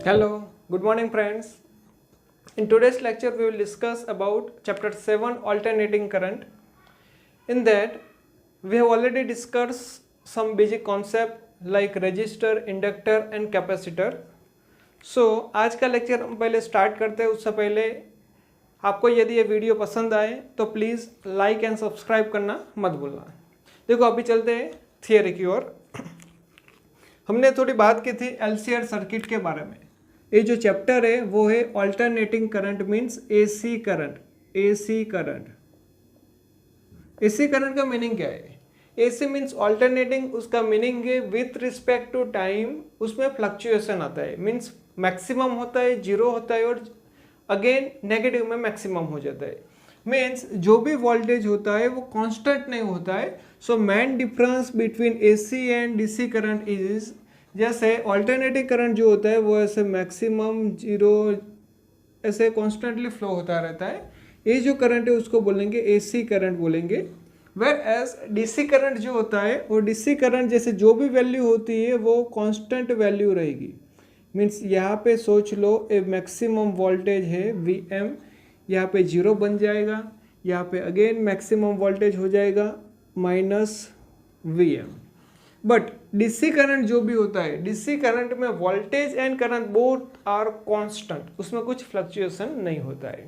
Hello, good morning friends. In today's lecture we will discuss about chapter 7 alternating current. In that we have already discussed some basic concept like resistor, inductor and capacitor. So आज का lecture हम पहले start करते हैं उससे पहले आपको यदि ये वीडियो पसंद आए तो प्लीज़ लाइक एंड सब्सक्राइब करना मत भूलना। देखो अभी चलते हैं थियरी की ओर। हमने थोड़ी बात की थी एलसीआर सर्किट के बारे में। ये जो चैप्टर है वो है alternating current means AC current. AC current का मीनिंग क्या है? एसी मींस ऑल्टरनेटिंग, उसका मीनिंग है विथ रिस्पेक्ट टू टाइम उसमें फ्लक्चुएशन आता है। मींस मैक्सिमम होता है, जीरो होता है और अगेन नेगेटिव में मैक्सिमम हो जाता है। मीन्स जो भी वोल्टेज होता है वो कांस्टेंट नहीं होता है। So main difference between AC and DC current is, जैसे ऑल्टरनेटिंग करंट जो होता है वो ऐसे मैक्सिमम जीरो ऐसे कॉन्स्टेंटली फ्लो होता रहता है। ये जो करंट है उसको बोलेंगे एसी करंट बोलेंगे। वेयर एज डीसी करंट जो होता है वो डीसी करंट जैसे जो भी वैल्यू होती है वो कांस्टेंट वैल्यू रहेगी। मीन्स यहाँ पे सोच लो ए मैक्सिमम वोल्टेज है Vm, यहाँ पे जीरो बन जाएगा, यहाँ पे अगेन मैक्सिमम वोल्टेज हो जाएगा -Vm। बट डीसी करंट जो भी होता है, डीसी करंट में voltage and current both are constant, उसमें कुछ फ्लक्चुएशन नहीं होता है।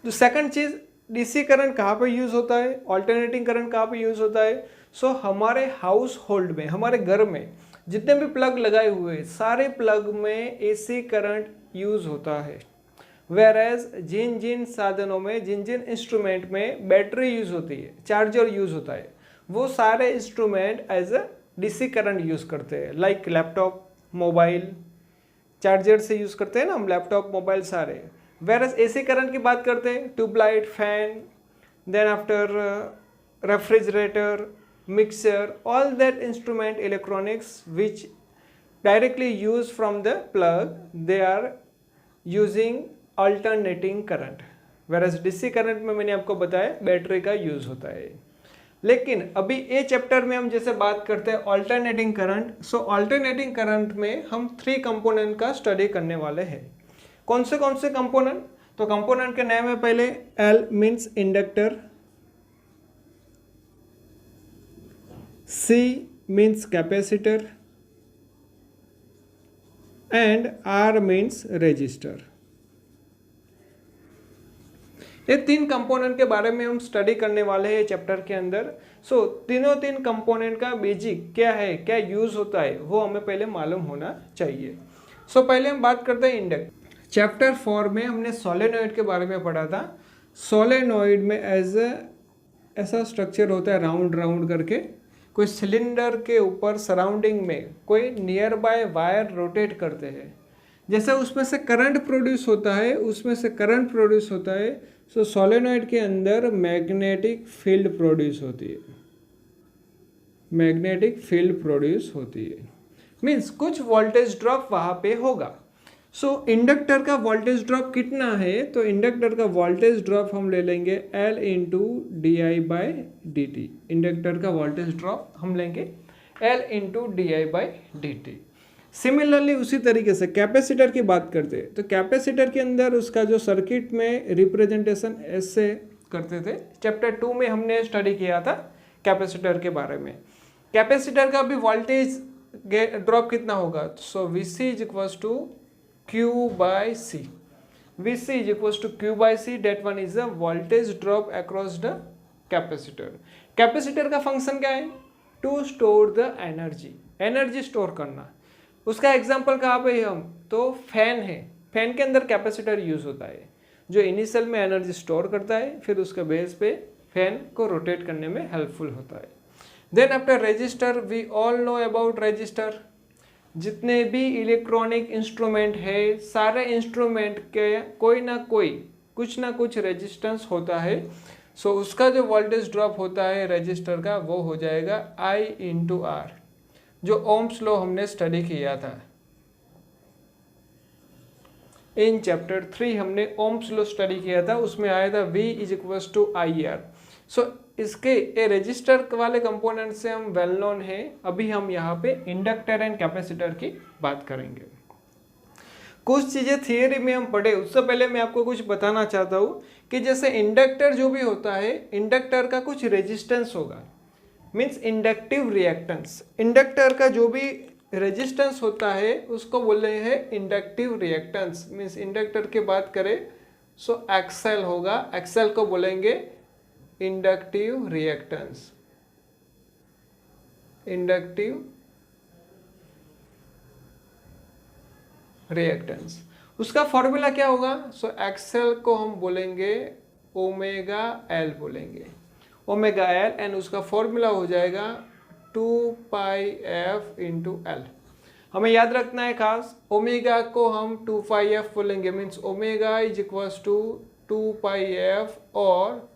तो सेकंड चीज, डीसी करंट कहाँ पे यूज होता है, ऑल्टरनेटिंग करंट कहाँ पे यूज होता है? सो हमारे हाउस होल्ड में, हमारे घर में जितने भी प्लग लगाए हुए हैं सारे प्लग में एसी करंट यूज होता है। वेयर एज जिन जिन साधनों में, जिन जिन इंस्ट्रूमेंट में बैटरी यूज होती है, चार्जर यूज होता है, वो सारे instrument as a DC current use करते हैं। लाइक लैपटॉप, मोबाइल, चार्जर से यूज करते हैं ना हम लैपटॉप, मोबाइल सारे। वेयर एज एसी करंट की बात करते हैं, tubelight, fan, then after refrigerator, mixer, all that instrument electronics which directly use from the plug, they are using alternating current. Where as DC current में मैंने आपको बताया battery का यूज होता है। लेकिन अभी ये चैप्टर में हम जैसे बात करते हैं ऑल्टरनेटिंग करंट। सो ऑल्टरनेटिंग करंट में हम 3 कंपोनेंट का स्टडी करने वाले हैं। कौन से कंपोनेंट? तो कंपोनेंट के नेम है पहले L means inductor, C means capacitor and R means resistor. ये 3 कंपोनेंट के बारे में हम स्टडी करने वाले हैं चैप्टर के अंदर। सो तीनों कंपोनेंट का बेसिक क्या है, क्या यूज होता है, वो हमें पहले मालूम होना चाहिए। सो पहले हम बात करते हैं इंडक्टर। चैप्टर 4 में हमने सोलेनॉइड के बारे में पढ़ा था। सोलेनॉइड में ऐसा स्ट्रक्चर होता है राउंड राउंड करके, कोई सिलेंडर के ऊपर सराउंडिंग में कोई नियर बाय वायर रोटेट करते हैं। जैसे उसमें से करंट प्रोड्यूस होता है, सो सोलेनॉइड के अंदर मैग्नेटिक फील्ड प्रोड्यूस होती है। मीन्स कुछ वोल्टेज ड्रॉप वहाँ पे होगा। सो इंडक्टर का वोल्टेज ड्रॉप कितना है? तो इंडक्टर का वोल्टेज ड्रॉप हम ले लेंगे L इंटू di/dt। इंडक्टर का वोल्टेज ड्रॉप हम लेंगे L इंटू di/dt। सिमिलरली उसी तरीके से कैपेसिटर की बात करते हैं तो कैपेसिटर के अंदर उसका जो सर्किट में रिप्रेजेंटेशन ऐसे करते थे। चैप्टर 2 में हमने स्टडी किया था कैपेसिटर के बारे में। कैपेसिटर का भी वोल्टेज ड्रॉप कितना होगा? So Vc is equals to Q/C। Vc is equals to Q/C, that one is the voltage drop across the capacitor. Capacitor का फंक्शन क्या है? To store the energy store करना। उसका एग्जाम्पल कहाँ पे है हम? तो फैन है, फैन के अंदर कैपेसिटर यूज होता है जो इनिशियल में एनर्जी स्टोर करता है, फिर उसके बेस पे फैन को रोटेट करने में हेल्पफुल होता है। Then after resistor, we all know about resistor. जितने भी इलेक्ट्रॉनिक इंस्ट्रूमेंट है सारे इंस्ट्रूमेंट के कोई ना कोई कुछ ना कुछ रेजिस्टेंस होता है। सो उसका जो वोल्टेज ड्रॉप होता है रेजिस्टर का वो हो जाएगा I इंटू R, जो ओम्स लॉ हमने स्टडी किया था। इन चैप्टर 3 हमने ओम्स लॉ स्टडी किया था, उसमें आया था V is equals to IR। So इसके रेजिस्टर वाले कंपोनेंट से हम वेल नोन है। अभी हम यहाँ पे इंडक्टर एंड कैपेसिटर की बात करेंगे। कुछ चीज़ें थियरी में हम पढ़े, उससे पहले मैं आपको कुछ बताना चाहता हूँ कि जैसे इंडक्टर जो भी होता है, इंडक्टर का कुछ रेजिस्टेंस होगा, मीन्स इंडक्टिव रिएक्टेंस। इंडक्टर का जो भी रेजिस्टेंस होता है उसको बोल रहे हैं इंडक्टिव रिएक्टेंस। मीन्स इंडक्टर की बात करें सो एक्सएल होगा, एक्सएल को बोलेंगे इंडक्टिव रिएक्टेंस, इंडक्टिव रिएक्टेंस। उसका फॉर्मूला क्या होगा? सो एक्सएल को हम बोलेंगे ओमेगा एल बोलेंगे, ओमेगा एल, एंड उसका फॉर्मूला हो जाएगा 2 पाई एफ इंटू एल। हमें याद रखना है खास, ओमेगा को हम 2 पाई एफ बोलेंगे, means omega is equals to 2 pi f और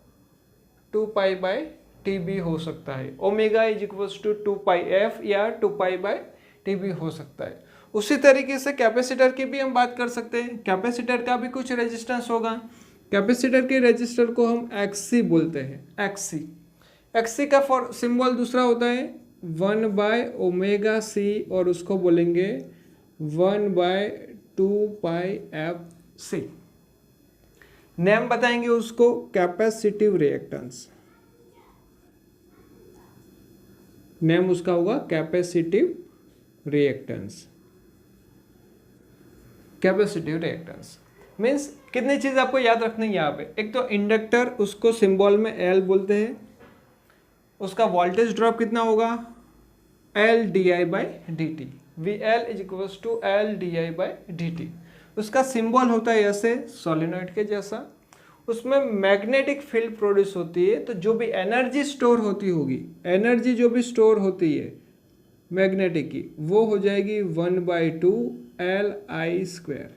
2 पाई बाई टी भी हो सकता है। Omega is equals to 2 pi f या 2 पाई बाई टी भी हो सकता है। उसी तरीके से कैपेसिटर की भी हम बात कर सकते हैं। कैपेसिटर का भी कुछ रेजिस्टेंस होगा। कैपेसिटर के रेजिस्टर को हम एक्सी बोलते हैं, एक्सी। एक्सी का फॉर सिंबल दूसरा होता है 1 बाय ओमेगा सी, और उसको बोलेंगे 1 बाय 2 पाई एफ सी। नेम बताएंगे उसको कैपेसिटिव रिएक्टेंस, नेम उसका होगा capacitive reactance. Capacitive reactance means कितनी चीज़ आपको याद रखनी है यहाँ पे। एक तो इंडक्टर, उसको सिंबल में एल बोलते हैं, उसका वोल्टेज ड्रॉप कितना होगा l d i by d t, v l is equals to l d i by d t. उसका सिंबल होता है ऐसे सोलिनॉइड के जैसा। उसमें मैग्नेटिक फील्ड प्रोड्यूस होती है, तो जो भी एनर्जी स्टोर होती होगी, एनर्जी जो भी स्टोर होती है मैग्नेटिक की, वो हो जाएगी 1/2 एल आई स्क्वायर।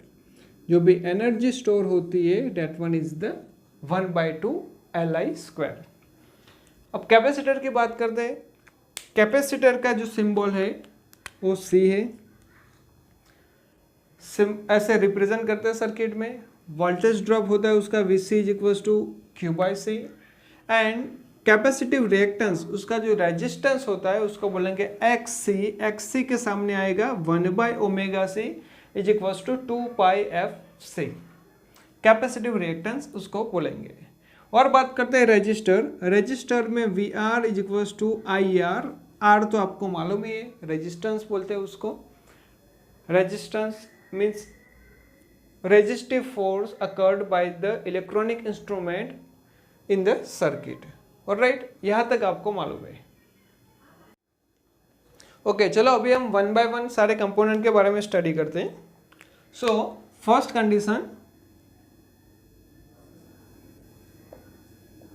जो भी एनर्जी स्टोर होती है that one is the 1/2 l i square. अब कैपेसिटर की बात करते हैं। कैपेसिटर का जो सिंबल है वो सी है, ऐसे रिप्रेजेंट करते हैं सर्किट में। वोल्टेज ड्रॉप होता है उसका v c is equals to q by c, and capacitive reactance, उसका जो रेजिस्टेंस होता है उसको बोलेंगे एक्स सी। एक्स सी के सामने आएगा 1 बाई omega c is equals to 2 pi f c. Capacitive reactance उसको बोलेंगे। और बात करते हैं रजिस्टर। रजिस्टर में v r is equals to i r. R तो आपको मालूम ही है, रेजिस्टेंस बोलते हैं उसको। Resistance means resistive force occurred by the electronic instrument in the circuit. Alright, यहाँ तक आपको मालूम है। ओके, चलो अभी हम 1 बाय 1 सारे कंपोनेंट के बारे में स्टडी करते हैं। So first condition,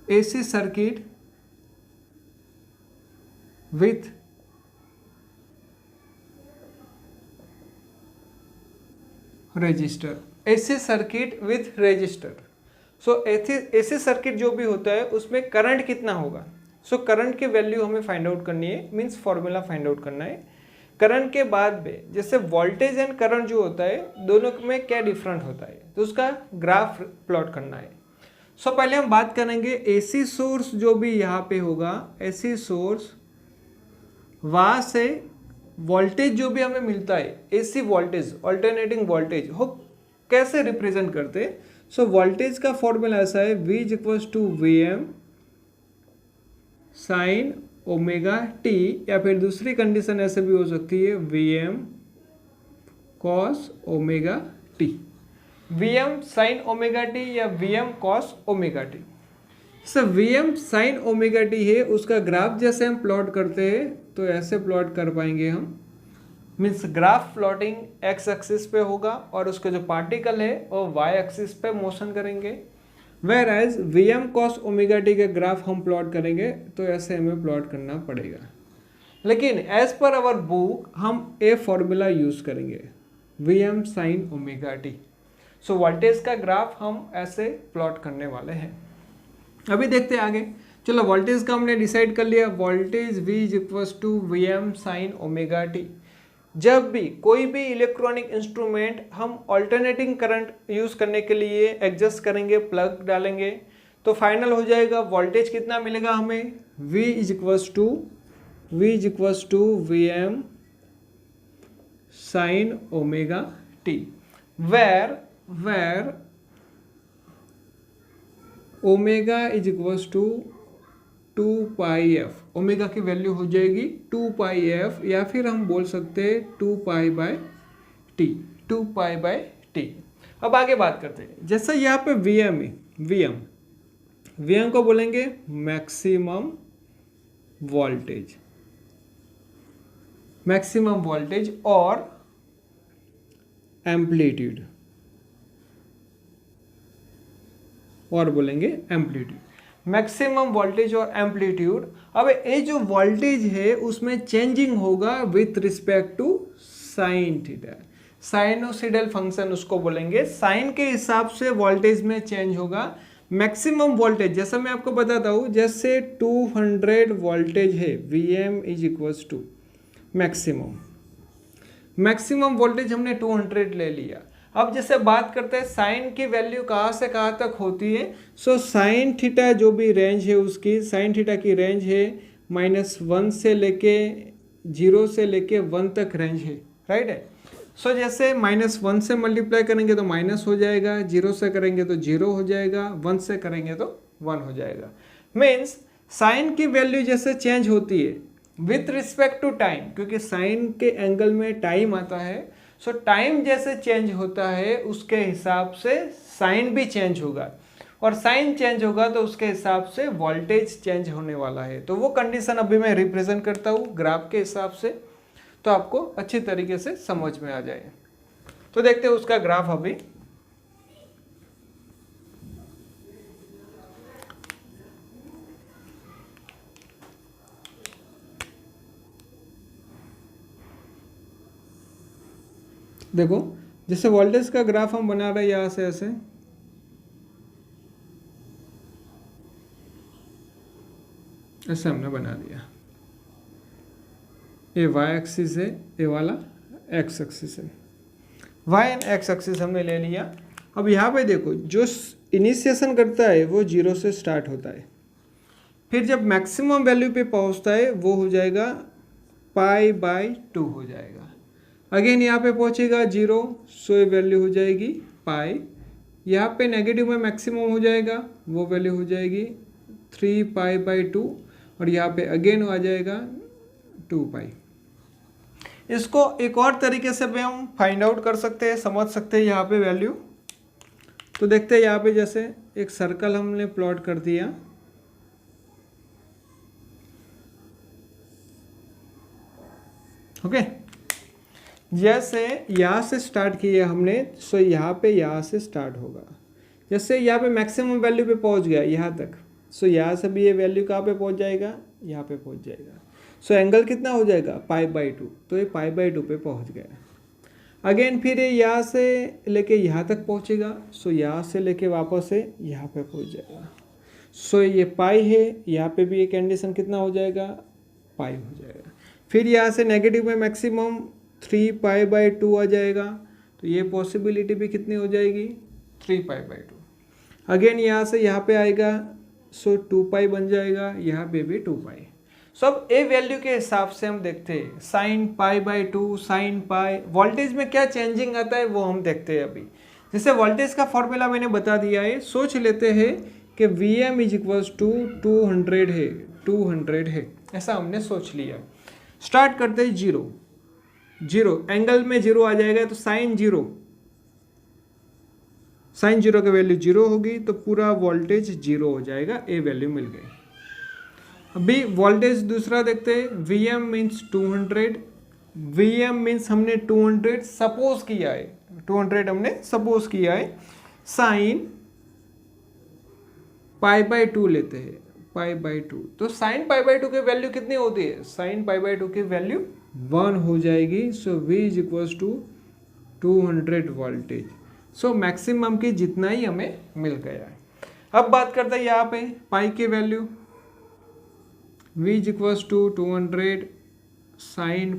AC circuit with register, AC circuit with register. So AC circuit जो भी होता है उसमें करंट कितना होगा। सो करंट की वैल्यू हमें फाइंड आउट करनी है, मींस फॉर्मूला फाइंड आउट करना है। करंट के बाद में जैसे वोल्टेज एंड करंट जो होता है दोनों में क्या डिफरेंट होता है, तो उसका ग्राफ प्लॉट करना है। सो पहले हम बात करेंगे एसी सोर्स जो भी यहाँ पे होगा, एसी सोर्स, वहाँ से वोल्टेज जो भी हमें मिलता है, एसी वोल्टेज, अल्टरनेटिंग वोल्टेज हो कैसे रिप्रेजेंट करते हैं। सो वोल्टेज का फॉर्मूला ऐसा है V is equals to V M sine omega T, या फिर दूसरी कंडीशन ऐसे भी हो सकती है V M cos omega T. V M sine omega T या V M cos omega T. Sir V M sine omega T है, उसका ग्राफ जैसे हम प्लॉट करते हैं तो ऐसे प्लॉट कर पाएंगे हम। Means graph plotting x axis पे होगा और उसका जो पार्टिकल है वो वाई एक्सिस पे मोशन करेंगे। Whereas v M cos omega t का ग्राफ हम प्लॉट करेंगे तो ऐसे हमें प्लॉट करना पड़ेगा। लेकिन एज पर आवर बुक हम ए फॉर्मूला यूज करेंगे, v M sine omega T. So voltage का ग्राफ हम ऐसे प्लॉट करने वाले हैं। अभी देखते हैं आगे। चलो वोल्टेज का हमने डिसाइड कर लिया, voltage V is equals to V M sine omega t. जब भी कोई भी इलेक्ट्रॉनिक इंस्ट्रूमेंट हम अल्टरनेटिंग करंट यूज करने के लिए एडजस्ट करेंगे, प्लग डालेंगे, तो फाइनल हो जाएगा वोल्टेज कितना मिलेगा हमें, V is equals to V M sine omega t. Where omega is equals to 2πf, omega की वैल्यू हो जाएगी 2πf, या फिर हम बोल सकते हैं 2π/t, 2π/t। अब आगे बात करते हैं, जैसे यहाँ पे Vm है, Vm को बोलेंगे मैक्सिमम वोल्टेज और एम्पलीट्यूड, और बोलेंगे एम्पलीट्यूड, मैक्सिमम वोल्टेज और एम्पलीट्यूड। अब ये जो वोल्टेज है उसमें चेंजिंग होगा with respect to sine theta, sinusoidal function उसको बोलेंगे, साइन के हिसाब से वोल्टेज में चेंज होगा। मैक्सिमम वोल्टेज जैसा मैं आपको बताता हूँ, जैसे 200 वोल्टेज है, Vm is equals to maximum voltage हमने 200 ले लिया। अब जैसे बात करते हैं साइन की वैल्यू कहाँ से कहाँ तक होती है, सो साइन थीटा जो भी रेंज है उसकी, साइन थीटा की रेंज है -1 से लेके 0 से लेके 1 तक रेंज है, राइट है। सो जैसे -1 से मल्टीप्लाई करेंगे तो माइनस हो जाएगा, 0 से करेंगे तो 0 हो जाएगा, 1 से करेंगे तो 1 हो जाएगा। मीन्स साइन की वैल्यू जैसे चेंज होती है विथ रिस्पेक्ट टू टाइम, क्योंकि साइन के एंगल में टाइम आता है, सो टाइम जैसे चेंज होता है उसके हिसाब से साइन भी चेंज होगा, और साइन चेंज होगा तो उसके हिसाब से वोल्टेज चेंज होने वाला है। तो वो कंडीशन अभी मैं रिप्रेजेंट करता हूँ ग्राफ के हिसाब से, तो आपको अच्छी तरीके से समझ में आ जाए। तो देखते हैं उसका ग्राफ अभी। देखो जैसे वोल्टेज का ग्राफ हम बना रहे हैं, यहाँ से ऐसे हमने बना दिया, ये y एक्सिस है, ये वाला x एक्सिस है, y एंड x एक्सिस हमने ले लिया। अब यहाँ पे देखो जो इनिशिएशन करता है वो 0 से स्टार्ट होता है, फिर जब मैक्सिमम वैल्यू पे पहुँचता है वो हो जाएगा π/2 हो जाएगा। अगेन यहाँ पे पहुँचेगा 0, सो ये वैल्यू हो जाएगी पाई, यहाँ पे नेगेटिव में मैक्सिमम हो जाएगा, वो वैल्यू हो जाएगी 3π/2, और यहाँ पे अगेन आ जाएगा 2π। इसको एक और तरीके से भी हम फाइंड आउट कर सकते हैं, समझ सकते हैं यहाँ पे वैल्यू। तो देखते हैं यहाँ पे जैसे एक सर्कल हमने प्लॉट कर दिया, ओके। जैसे यहाँ से स्टार्ट किया हमने, सो यहाँ से स्टार्ट होगा, जैसे यहाँ पे मैक्सिमम वैल्यू पे पहुँच गया यहाँ तक, सो यहाँ से भी ये वैल्यू कहाँ पे पहुँच जाएगा, यहाँ पे पहुँच जाएगा। सो एंगल कितना हो जाएगा π/2, तो ये π/2 पे पहुँच गया। अगेन फिर ये यहाँ से लेके यहाँ तक पहुँचेगा, सो यहाँ से लेके वापस से यहाँ पे पहुँच जाएगा। सो ये पाई है, यहाँ पे भी ये कंडीशन कितना हो जाएगा, पाई हो जाएगा। फिर यहाँ से नेगेटिव में मैक्सिमम 3π/2 आ जाएगा, तो ये पॉसिबिलिटी भी कितनी हो जाएगी, 3π/2। अगेन यहाँ से यहाँ पे आएगा, सो 2π बन जाएगा, यहाँ पे भी 2π। सब ए वैल्यू के हिसाब से हम देखते हैं साइन π/2, साइन पाई, वोल्टेज में क्या चेंजिंग आता है वो हम देखते हैं अभी। जैसे वोल्टेज का फॉर्मूला मैंने बता दिया है, सोच लेते हैं कि Vm इज इक्वल्स टू 200 है, ऐसा हमने सोच लिया। स्टार्ट करते हैं 0 एंगल में 0 आ जाएगा, तो साइन 0 की वैल्यू 0 होगी, तो पूरा वोल्टेज 0 हो जाएगा, ए वैल्यू मिल गई। अभी वोल्टेज दूसरा देखते हैं, Vm मीन्स 200, Vm मीन्स हमने 200 सपोज किया है, 200 हमने सपोज किया है, साइन π/2 लेते हैं, π/2, तो साइन π/2 की वैल्यू कितनी होती है, साइन π/2 की वैल्यू 1 हो जाएगी। So V is equals to 200 voltage, so maximum की जितना ही हमें मिल गया है। अब बात करते हैं यहाँ पे पाई की value, V is equals to 200 sine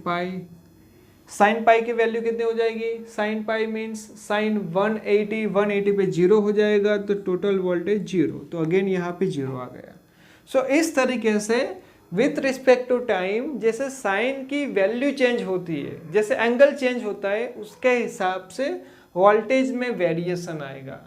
pi की वैल्यू कितनी हो जाएगी, साइन पाई मीन्स साइन 180 पे 0 हो जाएगा, तो टोटल वोल्टेज 0, तो अगेन यहाँ पे 0 आ गया। सो इस तरीके से विथ रिस्पेक्ट टू टाइम जैसे साइन की वैल्यू चेंज होती है, जैसे एंगल चेंज होता है, उसके हिसाब से वोल्टेज में वेरिएशन आएगा,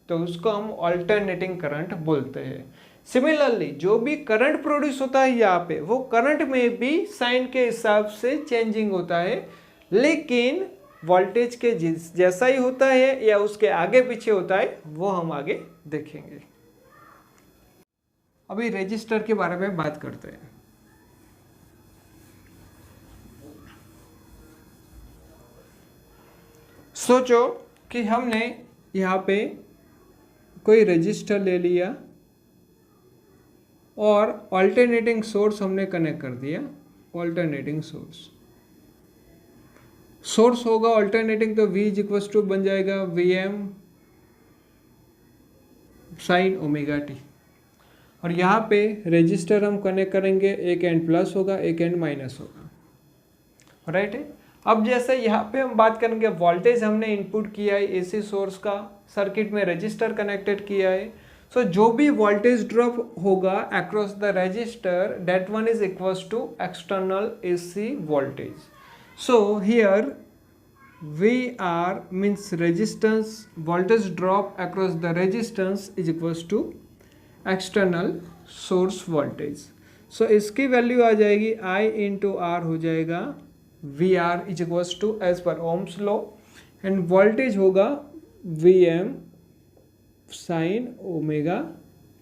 तो उसको हम ऑल्टरनेटिंग करंट बोलते हैं। सिमिलरली जो भी करंट प्रोड्यूस होता है यहाँ पे, वो करंट में भी साइन के हिसाब से चेंजिंग होता है, लेकिन वोल्टेज के जैसा ही होता है या उसके आगे पीछे होता है, वो हम आगे देखेंगे। अभी रजिस्टर के बारे में बात करते हैं। सोचो कि हमने यहाँ पे कोई रजिस्टर ले लिया और ऑल्टरनेटिंग सोर्स हमने कनेक्ट कर दिया। ऑल्टरनेटिंग सोर्स होगा ऑल्टरनेटिंग, तो V इक्वल टू बन जाएगा Vm साइन ओमेगा टी। और यहाँ पे रजिस्टर हम कनेक्ट करेंगे, एक एंड प्लस होगा, एक एंड माइनस होगा, राइट है। अब जैसे यहाँ पे हम बात करेंगे, वोल्टेज हमने इनपुट किया है एसी सोर्स का, सर्किट में रजिस्टर कनेक्टेड किया है, सो जो भी वोल्टेज ड्रॉप होगा across the resistor, that one is equals to external AC voltage. So here VR means resistance, voltage drop across the resistance is equals to external source voltage. So इसकी value आ जाएगी I into R हो जाएगा VR is equals to as per Ohm's law, and voltage होगा Vm sin omega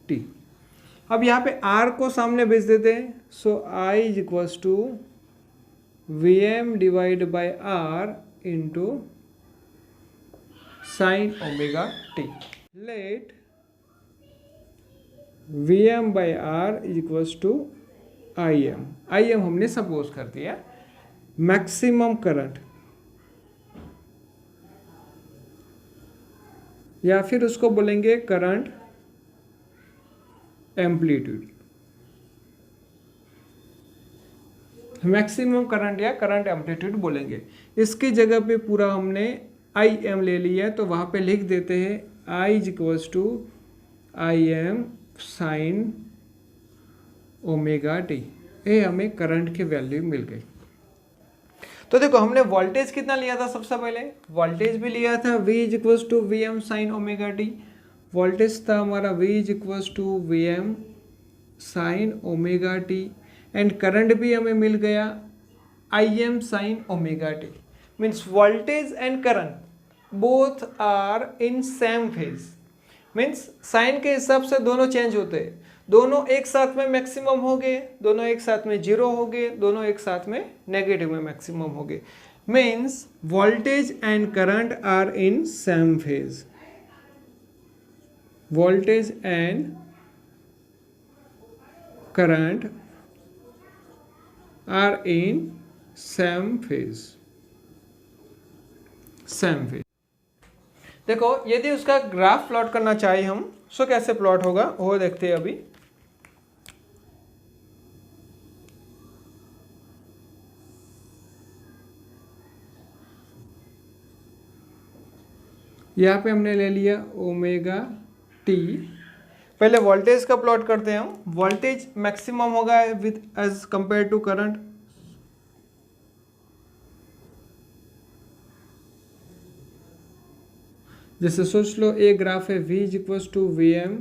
t। अब यहाँ पे R को सामने भेज देते हैं, so I is equals to Vm divided by R into sin omega t. Let Vm by R is equals to Im हमने सपोज कर दिया मैक्सिमम करंट, या फिर उसको बोलेंगे करंट एम्पलीट्यूड, मैक्सिमम करंट या करंट एम्पलीट्यूड बोलेंगे। इसकी जगह पे पूरा हमने Im ले लिया, तो वहाँ पे लिख देते हैं I is equals to Im sine omega t. ये हमें करंट की वैल्यू मिल गई। तो देखो हमने वोल्टेज कितना लिया था, सबसे पहले वोल्टेज भी लिया था V is equals to Vm sine omega t. Voltage था हमारा V is equals to Vm sine omega t, and current भी हमें मिल गया Im sine omega t. Means voltage and current both are in same phase, means sine के हिसाब से दोनों चेंज होते हैं, दोनों एक साथ में मैक्सिमम हो गए, दोनों एक साथ में जीरो हो गए, दोनों एक साथ में नेगेटिव में मैक्सिमम हो गए। Means voltage and current are in same phase, voltage and current are in same phase, same phase। देखो यदि उसका ग्राफ प्लॉट करना चाहिए हम, सो कैसे प्लॉट होगा वो देखते हैं अभी। यहाँ पे हमने ले लिया ओमेगा टी। पहले वोल्टेज का प्लॉट करते हैं हम। वोल्टेज मैक्सिमम होगा with as compare to current, जैसे सोच लो एक ग्राफ है V is equal to Vm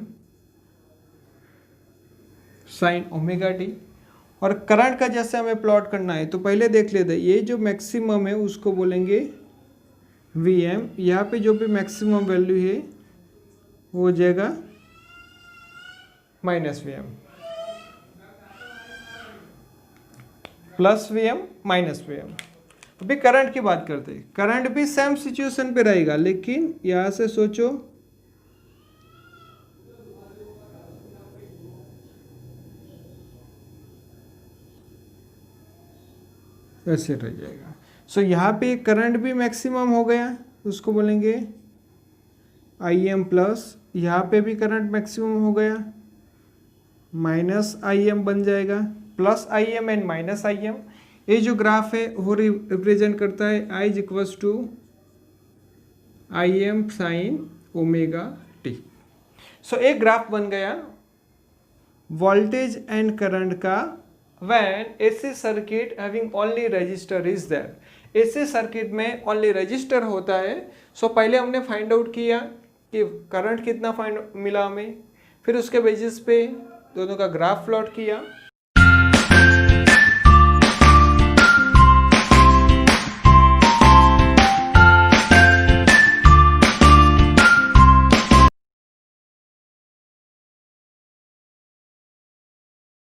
sine omega t, और करंट का जैसे हमें प्लॉट करना है, तो पहले देख लेते हैं ये जो मैक्सिमम है उसको बोलेंगे Vm, यहाँ पे जो भी मैक्सिमम वैल्यू है वो हो जाएगा minus Vm, plus Vm minus Vm। अभी करंट की बात करते हैं। करंट भी सेम सिचुएशन पे रहेगा, लेकिन यहां से सोचो ऐसे रह जाएगा। सो यहाँ पे करंट भी मैक्सिमम हो गया, उसको बोलेंगे Im प्लस, यहाँ पे भी करंट मैक्सिमम हो गया, माइनस Im बन जाएगा, plus Im and minus Im। ये जो ग्राफ है वो रिप्रेजेंट करता है I is equals to Im sine omega T. So एक ग्राफ बन गया वोल्टेज एंड करंट का when AC circuit having only resistor is there. ऐसे सर्किट में ओनली रजिस्टर होता है। सो पहले हमने फाइंड आउट किया कि करंट कितना फाइंड मिला हमें, फिर उसके बेसिस पे दोनों का ग्राफ प्लॉट किया,